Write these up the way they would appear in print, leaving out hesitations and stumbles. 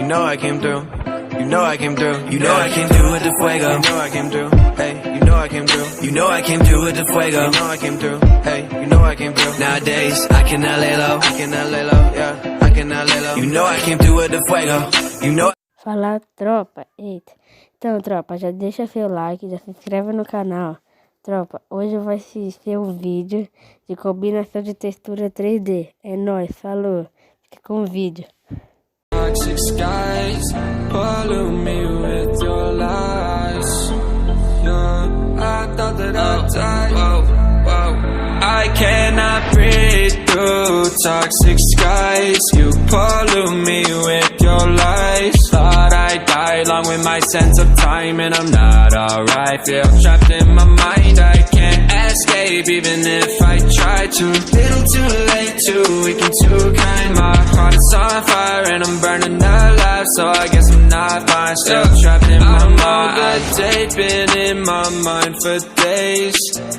You know I came through. You know I came through. You know I came through with the fuego. You know I came through. Hey, you know I came through. You know I came through with the fuego. You know I came through. Hey, you know I came through. Nowadays I cannot lay low. I cannot lay low. Yeah, I cannot lay low. You know I came through with the fuego. You know. Fala, tropa. Eita. Então, tropa, já deixa seu like, já se inscreve no canal. Tropa, hoje vai ser um vídeo de combinação de textura 3D. É nóis, falou. Fica com o vídeo. Toxic skies, pollute me with your lies. Yeah, I thought that I'd die. I cannot breathe through toxic skies. You pollute me with your lies. Thought I'd die along with my sense of time, and I'm not alright. Feel trapped in my mind, I can't escape even if I try to. Little too late, too weak and too kind. My heart is on fire and I'm burning alive, so I guess I'm not fine. Still trapped in my mind. A date been in my mind for days.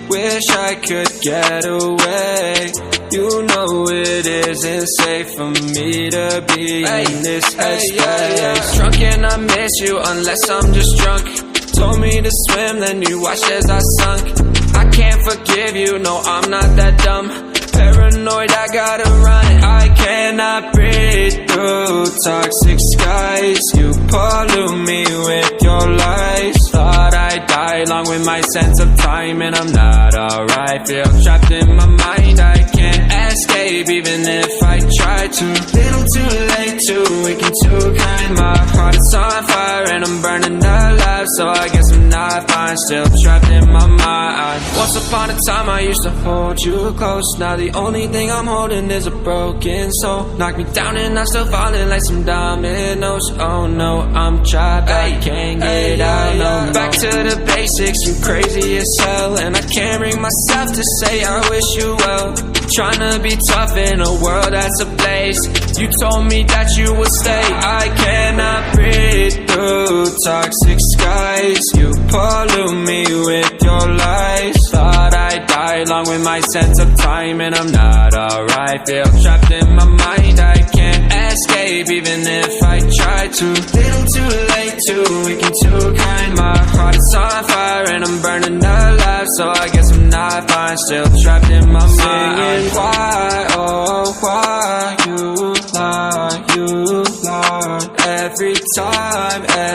Wish I could get away. You know it isn't safe for me to be in this headspace. Drunk and I miss you unless I'm just drunk. Told me to swim, then you watched as I sunk. I can't forgive you, no, I'm not that dumb. Paranoid, I gotta run. I cannot breathe through toxic skies. You pollute me with your lies. Thought I'd die along with my sense of time, and I'm not alright. Feel trapped in my mind, I can't escape even if I try to. Little too late, too weak and too kind. My heart is on fire and I'm burning alive, so I guess I'm not fine. Still trapped in my mind. Once upon a time I used to hold you close. Now the only thing I'm holding is a broken soul. Knock me down and I'm still falling like some dominoes. Oh no, I'm trapped, I can't get out. No, back to the basics, you crazy as hell. And I can't bring myself to say I wish you well. Tryna be tough in a world that's a place. You told me that you would stay. I cannot breathe through toxic skies. You pollute me with your lies. Thought I'd die along with my sense of time, and I'm not alright. Feel trapped in my mind, I can't escape even if I try to. Little too late, too weak and too kind. My heart is on fire and I'm burning alive, so I guess I'm not fine. Still trapped in my mind. Why, oh why you lie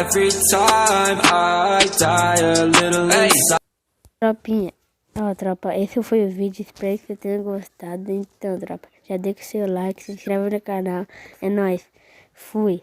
every time I die a little inside. Tropinha, ó, tropa, esse foi o vídeo, espero que você tenha gostado. Então, tropa, já deixa o seu like, se inscreve no canal, é nóis, fui.